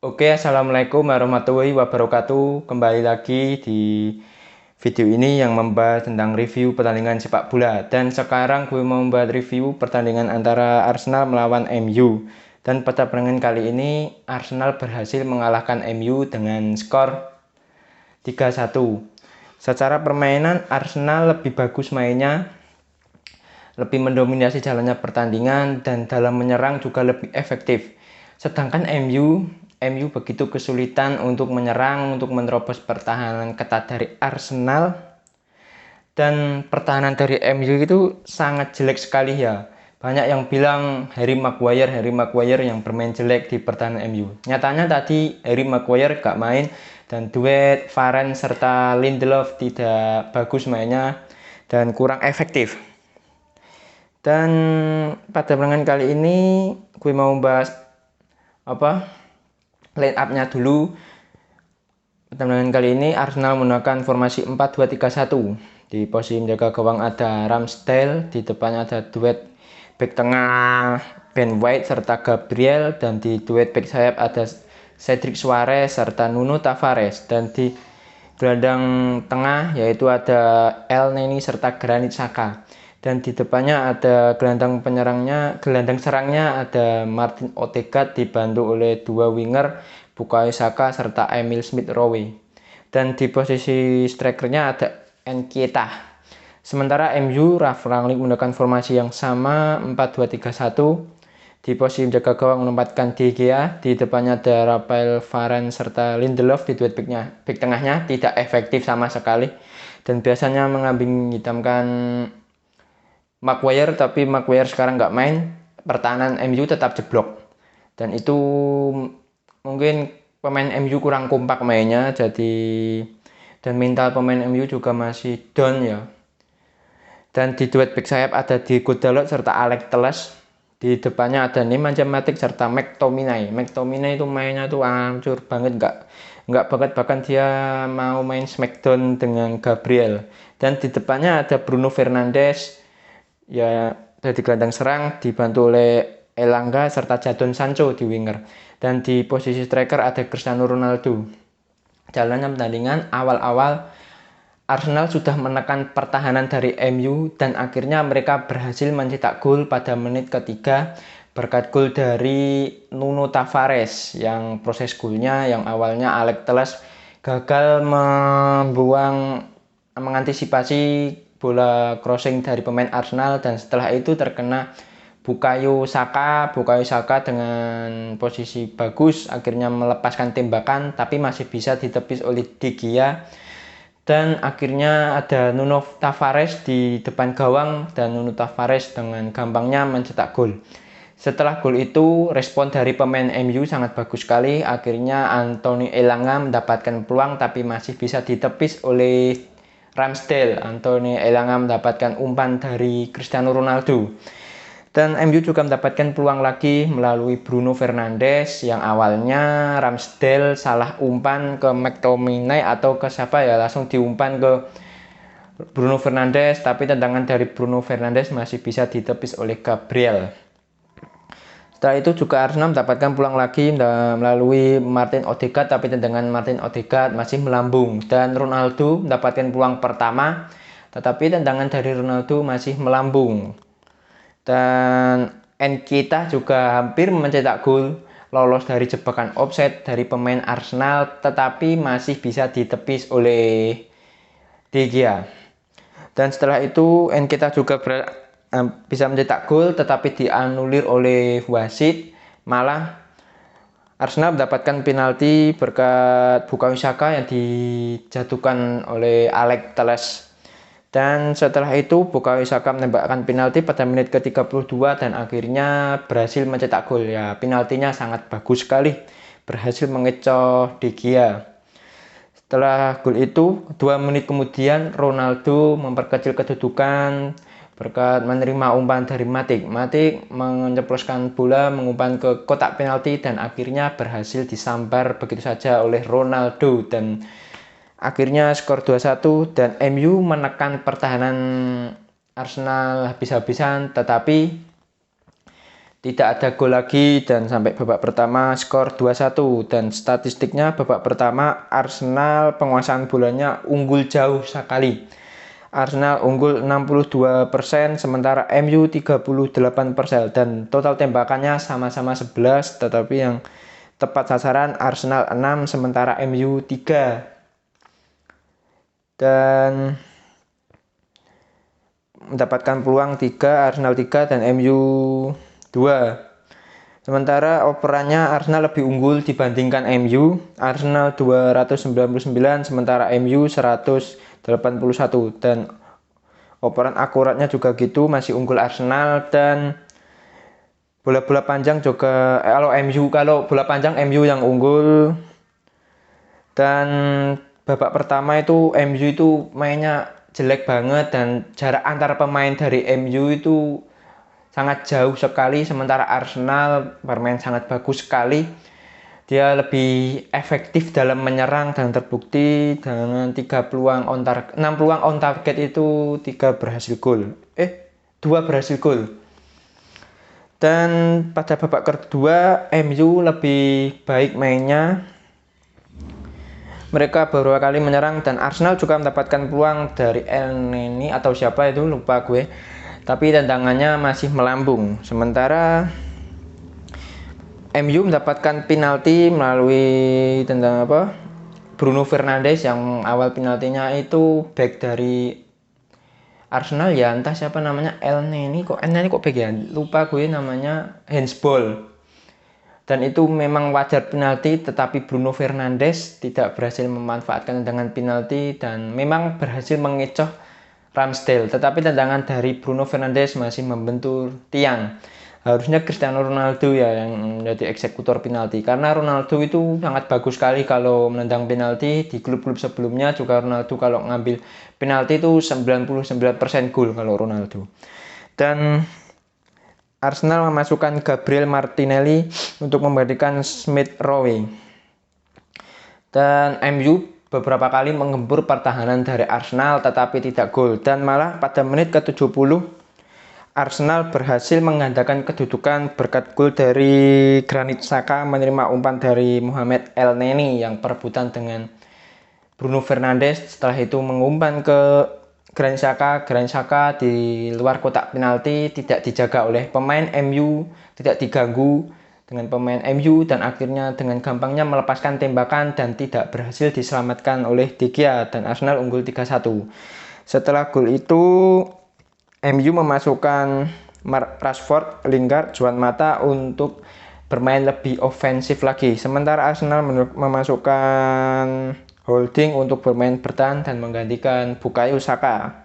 Oke, assalamualaikum warahmatullahi wabarakatuh. Kembali lagi di video ini yang membahas tentang review pertandingan sepak bola. Dan sekarang gue mau membuat review pertandingan antara Arsenal melawan MU. Dan pada pertandingan kali ini Arsenal berhasil mengalahkan MU dengan skor 3-1. Secara permainan Arsenal lebih bagus mainnya, lebih mendominasi jalannya pertandingan, dan dalam menyerang juga lebih efektif. Sedangkan MU begitu kesulitan untuk menyerang, untuk menerobos pertahanan ketat dari Arsenal. Dan pertahanan dari MU itu sangat jelek sekali ya. Banyak yang bilang Harry Maguire yang bermain jelek di pertahanan MU. Nyatanya tadi Harry Maguire gak main, dan duet Varane serta Lindelof tidak bagus mainnya dan kurang efektif. Dan pada pertandingan kali ini gue mau bahas line up-nya dulu. Pertandingan kali ini Arsenal menggunakan formasi 4-2-3-1. Di posisi menjaga gawang ada Ramsdale, di depannya ada duet back tengah Ben White serta Gabriel, dan di duet back sayap ada Cedric Suarez serta Nuno Tavares, dan di gelandang tengah yaitu ada El Neni serta Granit Xhaka, dan di depannya ada gelandang serangnya ada Martin Odegaard dibantu oleh dua winger Bukayo Saka serta Emil Smith Rowe, dan di posisi strikernya ada Nketiah. Sementara MU Ralf Rangnick menggunakan formasi yang sama 4-2-3-1. Di posisi menjaga gawang menempatkan De Gea, di depannya ada Raphael Varane serta Lindelof. Di duet back tengahnya tidak efektif sama sekali, dan biasanya mengambing hitamkan Maguire, tapi Maguire sekarang nggak main. Pertahanan MU tetap jeblok, dan itu mungkin pemain MU kurang kompak mainnya, dan mental pemain MU juga masih down ya. Dan di duet back sayap ada Diego Dalot serta Alex Telles. Di depannya ada Nemanja Matic serta McTominay. McTominay itu mainnya tuh hancur banget, nggak banget, bahkan dia mau main smackdown dengan Gabriel. Dan di depannya ada Bruno Fernandes ya, dari gelandang serang dibantu oleh Elanga serta Jadon Sancho di winger. Dan di posisi striker ada Cristiano Ronaldo. Jalannya pertandingan awal-awal Arsenal sudah menekan pertahanan dari MU, dan akhirnya mereka berhasil mencetak gol pada menit ketiga berkat gol dari Nuno Tavares, yang proses golnya yang awalnya Alex Telles gagal mengantisipasi bola crossing dari pemain Arsenal, dan setelah itu terkena Bukayo Saka dengan posisi bagus akhirnya melepaskan tembakan, tapi masih bisa ditepis oleh De Gea. Dan akhirnya ada Nuno Tavares di depan gawang, dan Nuno Tavares dengan gampangnya mencetak gol. Setelah gol itu respon dari pemain MU sangat bagus sekali. Akhirnya Anthony Elanga mendapatkan peluang tapi masih bisa ditepis oleh Ramsdale. Anthony Elanga mendapatkan umpan dari Cristiano Ronaldo. Dan MU juga mendapatkan peluang lagi melalui Bruno Fernandes, yang awalnya Ramsdale salah umpan ke McTominay atau ke siapa ya, langsung diumpan ke Bruno Fernandes, tapi tendangan dari Bruno Fernandes masih bisa ditepis oleh Gabriel. Setelah itu juga Arsenal mendapatkan peluang lagi melalui Martin Odegaard, tapi tendangan Martin Odegaard masih melambung, dan Ronaldo mendapatkan peluang pertama, tetapi tendangan dari Ronaldo masih melambung. Dan Nketiah juga hampir mencetak gol, lolos dari jebakan offside dari pemain Arsenal, tetapi masih bisa ditepis oleh De Gea. Dan setelah itu Nketiah juga bisa mencetak gol, tetapi dianulir oleh wasit. Malah Arsenal mendapatkan penalti berkat Bukayo Saka yang dijatuhkan oleh Alex Telles. Dan setelah itu Bukayo Saka menembakkan penalti pada menit ke-32 dan akhirnya berhasil mencetak gol ya. Penaltinya sangat bagus sekali, berhasil mengecoh De Gea. Setelah gol itu 2 menit kemudian Ronaldo memperkecil kedudukan berkat menerima umpan dari Matic. Matic menceploskan bola mengumpan ke kotak penalti dan akhirnya berhasil disambar begitu saja oleh Ronaldo, dan akhirnya skor 2-1 dan MU menekan pertahanan Arsenal habis-habisan, tetapi tidak ada gol lagi dan sampai babak pertama skor 2-1. Dan statistiknya babak pertama Arsenal penguasaan bolanya unggul jauh sekali. Arsenal unggul 62%, sementara MU 38%, dan total tembakannya sama-sama 11, tetapi yang tepat sasaran Arsenal 6, sementara MU 3. Dan mendapatkan peluang 3, Arsenal 3 dan MU 2. Sementara operannya Arsenal lebih unggul dibandingkan MU. Arsenal 299, sementara MU 181. Dan operan akuratnya juga gitu, masih unggul Arsenal. Dan bola-bola panjang juga kalau bola panjang MU yang unggul. Dan babak pertama itu MU itu mainnya jelek banget dan jarak antar pemain dari MU itu sangat jauh sekali, sementara Arsenal bermain sangat bagus sekali. Dia lebih efektif dalam menyerang dan terbukti dengan 6 peluang on target itu 3 berhasil gol. 2 berhasil gol. Dan pada babak kedua MU lebih baik mainnya. Mereka beberapa kali menyerang dan Arsenal juga mendapatkan peluang dari El Neni atau siapa itu, lupa gue. Tapi tendangannya masih melambung. Sementara MU mendapatkan penalti melalui tendang Bruno Fernandes, yang awal penaltinya itu back dari Arsenal ya, entah siapa namanya, El Neni kok back ya, lupa gue namanya, handsball. Dan itu memang wajar penalti, tetapi Bruno Fernandes tidak berhasil memanfaatkan tendangan penalti dan memang berhasil mengecoh Ramsdale, tetapi tendangan dari Bruno Fernandes masih membentur tiang. Harusnya Cristiano Ronaldo ya yang menjadi eksekutor penalti, karena Ronaldo itu sangat bagus sekali kalau menendang penalti. Di klub-klub sebelumnya juga Ronaldo kalau ngambil penalti itu 99% gol kalau Ronaldo. Dan Arsenal memasukkan Gabriel Martinelli untuk menggantikan Smith Rowe. Dan MU beberapa kali menggempur pertahanan dari Arsenal tetapi tidak gol, dan malah pada menit ke-70 Arsenal berhasil menggandakan kedudukan berkat gol dari Granit Xhaka menerima umpan dari Mohamed El Neni yang perebutan dengan Bruno Fernandes. Setelah itu mengumpan ke Granit Xhaka di luar kotak penalti, tidak dijaga oleh pemain MU, tidak diganggu dengan pemain MU, dan akhirnya dengan gampangnya melepaskan tembakan dan tidak berhasil diselamatkan oleh De Gea, dan Arsenal unggul 3-1. Setelah gol itu MU memasukkan Rashford, Lingard, Juan Mata untuk bermain lebih ofensif lagi, sementara Arsenal memasukkan Holding untuk bermain bertahan dan menggantikan Bukayo Saka.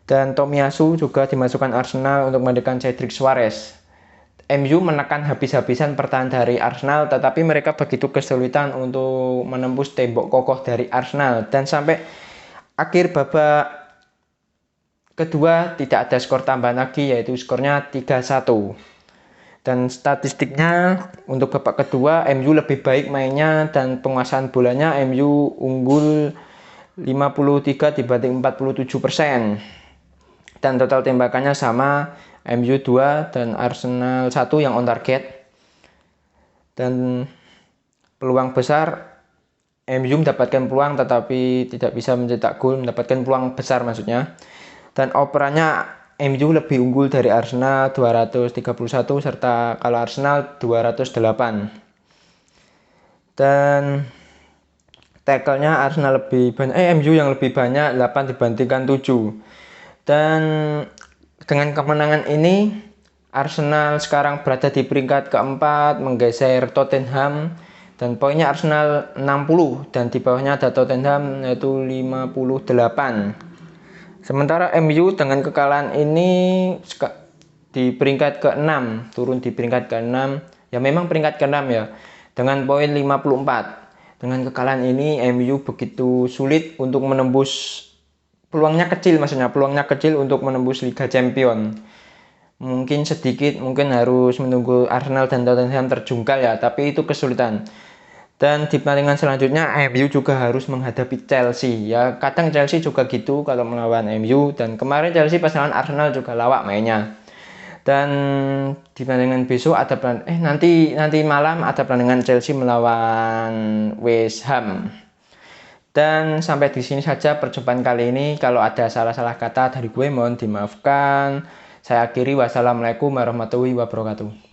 Dan Tomiyasu juga dimasukkan Arsenal untuk menggantikan Cedric Suarez. MU menekan habis-habisan pertahanan dari Arsenal, tetapi mereka begitu kesulitan untuk menembus tembok kokoh dari Arsenal. Dan sampai akhir babak kedua tidak ada skor tambahan lagi, yaitu skornya 3-1. Dan statistiknya untuk babak kedua MU lebih baik mainnya dan penguasaan bolanya MU unggul 53 dibanding 47%. Dan total tembakannya sama, MU 2 dan Arsenal 1 yang on target. Dan peluang besar MU mendapatkan peluang tetapi tidak bisa mencetak gol, mendapatkan peluang besar maksudnya. Dan operannya MU lebih unggul dari Arsenal 231, serta kalau Arsenal 208. Dan tackle-nya Arsenal lebih banyak, MU yang lebih banyak 8 dibandingkan 7. Dan dengan kemenangan ini Arsenal sekarang berada di peringkat keempat, menggeser Tottenham, dan poinnya Arsenal 60 dan di bawahnya ada Tottenham yaitu 58. Sementara MU dengan kekalahan ini di peringkat ke-6, turun di peringkat ke-6. Ya memang peringkat ke-6 ya, dengan poin 54. Dengan kekalahan ini MU begitu sulit untuk menembus, peluangnya kecil untuk menembus Liga Champions. Mungkin harus menunggu Arsenal dan Tottenham terjungkal ya, tapi itu kesulitan. Dan di pertandingan selanjutnya MU juga harus menghadapi Chelsea. Ya kadang Chelsea juga gitu kalau melawan MU, dan kemarin Chelsea pas lawan Arsenal juga lawak mainnya. Dan dibandingkan besok ada nanti malam ada pertandingan Chelsea melawan West Ham. Dan sampai di sini saja perjumpaan kali ini. Kalau ada salah-salah kata dari gue mohon dimaafkan. Saya akhiri, wassalamualaikum warahmatullahi wabarakatuh.